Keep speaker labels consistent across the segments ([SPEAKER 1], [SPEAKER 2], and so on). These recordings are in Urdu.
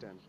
[SPEAKER 1] 10,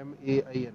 [SPEAKER 1] MAIN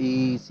[SPEAKER 1] EC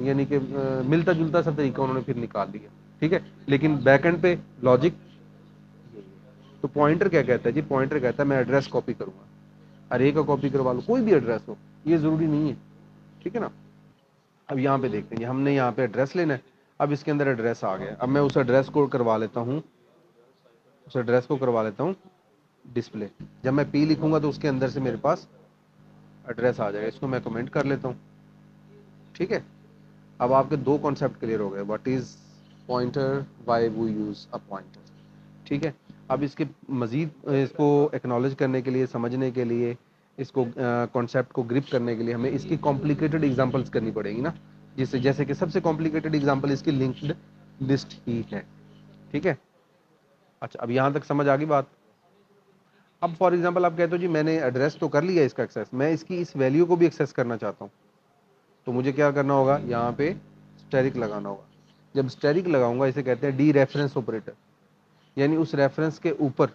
[SPEAKER 1] یعنی کہ ملتا جلتا سا طریقہ انہوں نے پھر نکال لیا. ٹھیک ہے, لیکن بیک اینڈ پہ لاجک یہی ہے. تو پوائنٹر کیا کہتا ہے جی, پوائنٹر کہتا ہے میں ایڈریس کاپی کروں گا, ہر ایک کا کاپی کروا لو, کوئی بھی ایڈریس ہو, یہ ضروری نہیں ہے. ٹھیک ہے نا. اب یہاں پہ دیکھتے ہیں, ہم نے یہاں پہ ایڈریس لینا ہے. اب اس کے اندر ایڈریس آ گیا, اب میں اس ایڈریس کو کروا لیتا ہوں, اس ایڈریس کو کروا لیتا ہوں ڈسپلے. جب میں پی لکھوں گا تو اس کے اندر سے میرے پاس ایڈریس آ جائے گا. اس کو میں کمنٹ کر لیتا ہوں. ٹھیک ہے, اب آپ کے دو کانسیپٹ کلیئر ہو گئے, what is pointer, why we use a pointer. ٹھیک ہے, اب اس کے مزید اس کو ایکنالج کرنے کے لیے, سمجھنے کے لیے, اس کو کانسیپٹ کو گرپ کرنے کے لیے ہمیں اس کی کمپلیکیٹڈ ایگزامپلس کرنی پڑیں گی نا, جیسے کہ سب سے کمپلیکیٹڈ ایگزامپل اس کی لنکڈ لسٹ ہی ہے. ٹھیک ہے, اچھا اب یہاں تک سمجھ آ گئی بات. اب فار ایگزامپل آپ کہتے ہو جی میں نے ایڈریس تو کر لیا اس کا ایکسیس, میں اس کی اس ویلیو کو بھی ایکسیس کرنا چاہتا ہوں, تو مجھے کیا کرنا ہوگا, یہاں پہ اسٹیرک لگانا ہوگا. جب اسٹیرک لگاؤں گا, اسے کہتے ہیں ڈی ریفرنس آپریٹر, یعنی اس ریفرنس کے اوپر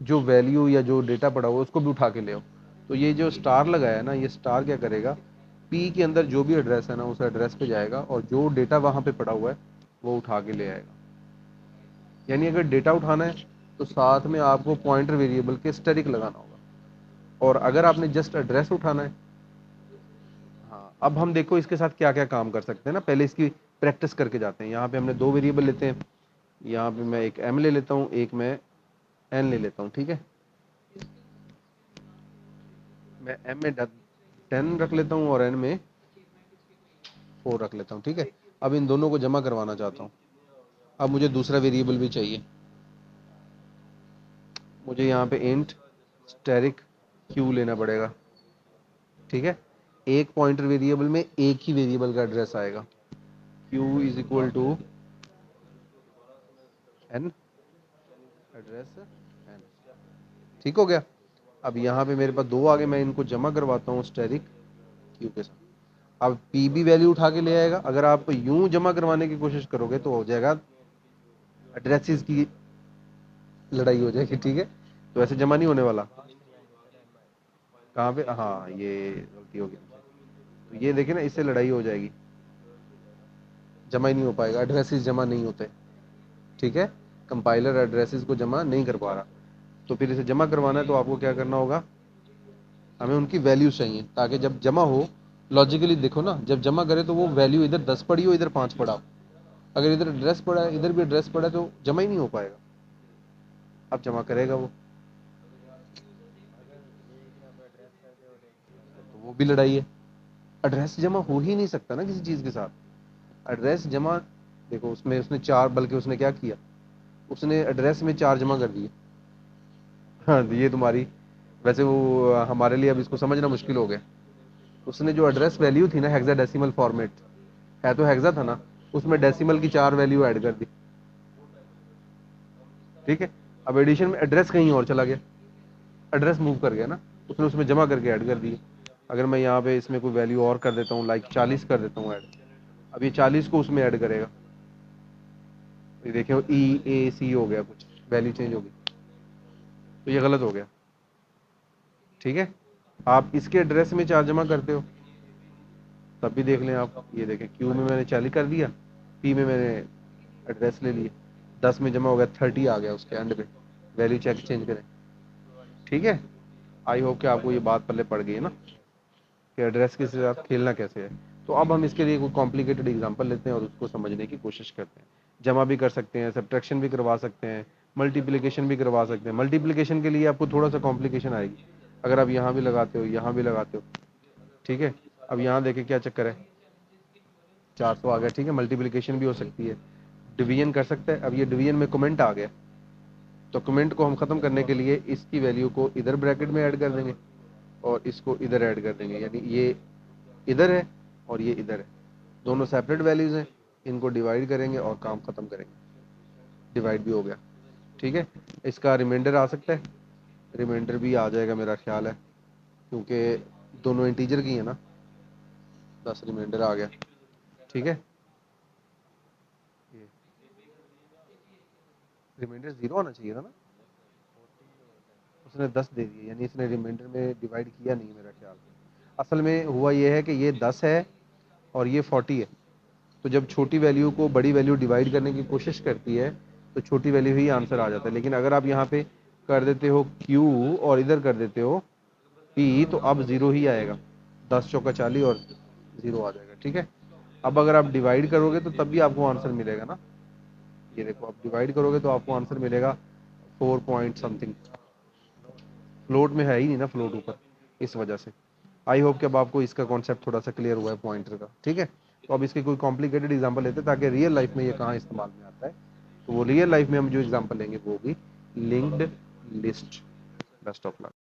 [SPEAKER 1] جو ویلیو یا جو ڈیٹا پڑا ہوا اس کو بھی اٹھا کے لے آؤ. تو یہ جو اسٹار لگایا ہے نا, یہ اسٹار کیا کرے گا, پی کے اندر جو بھی ایڈریس ہے نا اس ایڈریس پہ جائے گا, اور جو ڈیٹا وہاں پہ پڑا ہوا ہے وہ اٹھا کے لے آئے گا. یعنی اگر ڈیٹا اٹھانا ہے تو ساتھ میں آپ کو پوائنٹر ویریبل کے اسٹیرک لگانا ہوگا, اور اگر آپ نے جسٹ ایڈریس اٹھانا ہے. ہاں, اب ہم دیکھو اس کے ساتھ کیا کیا کام کر سکتے ہیں نا, پہلے اس کی پریکٹس کر کے جاتے ہیں. یہاں پہ ہم نے دو ویریبل لیتے ہیں, یہاں پہ میں ایک ایم لے لیتا ہوں, ایک میں این لے لیتا ہوں. ٹھیک ہے, میں ایم میں 10 رکھ لیتا ہوں اور این میں 4 رکھ لیتا ہوں. ٹھیک ہے, اب ان دونوں کو جمع کروانا چاہتا ہوں. اب مجھے دوسرا ویریبل بھی چاہیے, مجھے یہاں پہ انٹ اسٹیرک کیو لینا پڑے گا. ٹھیک ہے, ایک پوائنٹر ویریبل میں ایک ہی ویریبل کا ایڈریس آئے گا, Q is equal to N address N. ٹھیک ہو گیا. اب یہاں پہ میرے پاس دو آگے, میں ان کو جمع کرواتا ہوں اسٹیرک کیو کے ساتھ. اب پی بھی ویلیو اٹھا کے لے آئے گا. اگر آپ یوں جمع کروانے کی کوشش کرو گے تو ہو جائے گا ایڈریسز کی لڑائی ہو جائے گی. ٹھیک ہے, تو ایسے جمع نہیں ہونے والا. کہاں پہ, ہاں یہ غلطی ہوگی, تو یہ دیکھیں نا, اس سے لڑائی ہو جائے گی, جمع ہی نہیں ہو پائے گا, ایڈریسز جمع نہیں ہوتے. ٹھیک ہے, کمپائلر ایڈریسز کو جمع نہیں کر پا رہا, تو پھر اسے جمع کروانا ہے تو آپ کو کیا کرنا ہوگا, ہمیں ان کی ویلیو چاہیے, تاکہ جب جمع ہو لاجیکلی دیکھو نا, جب جمع کرے تو وہ ویلیو ادھر 10 پڑی ہو, ادھر 5 پڑا ہو. اگر ادھر ایڈریس پڑا ہے, ادھر بھی ایڈریس پڑا ہے, تو جمع ہی نہیں ہو پائے گا. اب جمع کرے گا وہ, تو وہ بھی لڑائی ہے. ایڈریس جمع ہو ہی نہیں سکتا نا کسی چیز کے ساتھ. ایڈریس جمع دیکھو, اس نے 4, بلکہ اس نے کیا کیا, اس نے ایڈریس میں 4 جمع کر دیے. ہاں, یہ تمہاری ویسے وہ ہمارے لیے اب اس کو سمجھنا مشکل ہو گیا. اس نے جو ایڈریس ویلیو تھی نا, ہیگزا ڈیسیمل فارمیٹ ہے, تو ہیگزا تھا نا, اس میں ڈیسیمل کی 4 ویلیو ایڈ کر دی. ٹھیک ہے, اب ایڈیشن میں ایڈریس کہیں اور چلا گیا, ایڈریس موو کر گیا نا, اس میں جمع کر کے ایڈ کر دیے. اگر میں یہاں پہ اس میں کوئی ویلیو اور کر دیتا ہوں, لائک 40 کر دیتا ہوں ایڈ, اب یہ 40 کو اس میں ایڈ کرے گا. یہ دیکھیں, ای اے سی ہو گیا, کچھ ویلیو چینج ہو گئی, تو یہ غلط ہو گیا. ٹھیک ہے, آپ اس کے ایڈریس میں 4 جمع کرتے ہو, تب بھی دیکھ لیں آپ, یہ دیکھیں کیو میں نے 40 کر دیا, پی میں نے ایڈریس لے لیے, 10 میں جمع ہو گیا, 30 آ گیا اس کے اینڈ پہ, ویلیو چیک چینج کریں. ٹھیک ہے, آئی ہوپ کہ آپ کو یہ بات پلے پڑ گئی ہے نا, کہ ایڈریس کے ساتھ کھیلنا کیسے ہے. تو اب ہم اس کے لیے کوئی کمپلیکیٹڈ ایگزامپل لیتے ہیں اور اس کو سمجھنے کی کوشش کرتے ہیں. جمع بھی کر سکتے ہیں, سبٹریکشن بھی کروا سکتے ہیں, ملٹیپلیکیشن بھی کروا سکتے ہیں. ملٹیپلیکیشن کے لیے آپ کو تھوڑا سا کمپلیکیشن آئے گی, اگر آپ یہاں بھی لگاتے ہو, یہاں بھی لگاتے ہو. ٹھیک ہے, اب یہاں دیکھیں کیا چکر ہے, 400 آ گیا. ٹھیک ہے, ملٹیپلیکیشن بھی ہو سکتی ہے, ڈویژن کر سکتا ہے. اب یہ ڈویژن میں کمنٹ آ گیا, تو کمنٹ کو ہم ختم کرنے کے لیے اس کی ویلیو کو ادھر بریکٹ میں ایڈ کر دیں گے, اور اس کو ادھر ایڈ کر دیں گے. یعنی یہ ادھر ہے اور یہ ادھر ہے, دونوں سیپریٹ ویلیوز ہیں, ان کو ڈیوائڈ کریں گے اور کام ختم کریں گے. ڈیوائڈ بھی ہو گیا. ٹھیک ہے, اس کا ریمائنڈر آ سکتا ہے, ریمائنڈر بھی آ جائے گا میرا خیال ہے, کیونکہ دونوں انٹیجر کی ہیں نا. 10 ریمائنڈر آ گیا. ٹھیک ہے, ریمائنڈر 0 ہونا چاہیے تھا نا, اس نے 10 دے دیے, یعنی اس نے ریمائنڈر میں ڈیوائڈ کیا نہیں میرا خیال. اصل میں ہوا یہ ہے کہ یہ 10 ہے اور یہ 40 ہے. تو جب چھوٹی ویلیو کو بڑی ویلیو ڈیوائڈ کرنے کی کوشش کرتی ہے تو چھوٹی ویلیو ہی آنسر آ جاتا ہے. لیکن اگر آپ یہاں پہ کر دیتے ہو کیو اور ادھر کر دیتے ہو پی تو اب زیرو ہی آئے گا. 10 چوکا 40 اور زیرو آ جائے گا. ٹھیک ہے. اب اگر آپ ڈیوائڈ کرو گے تو تب بھی آپ کو آنسر ملے گا نا. یہ دیکھو آپ ڈیوائڈ کرو گے تو آپ کو آنسر ملے گا 4 پوائنٹ سم تھنگ. فلوٹ میں ہے ہی نہیں نا فلوٹ اوپر, اس وجہ سے. آئی ہوپ کہ اب آپ کو اس کا کانسیپٹ تھوڑا سا کلیئر ہوا ہے پوائنٹر کا. ٹھیک ہے. تو اب اس کی کوئی کمپلیکیٹڈ ایگزامپل لیتے ہیں تاکہ ریئل لائف میں یہ کہاں استعمال میں آتا ہے. تو وہ ریئل لائف میں ہم جو ایگزامپل لیں گے وہ بھی linked list. Best of look.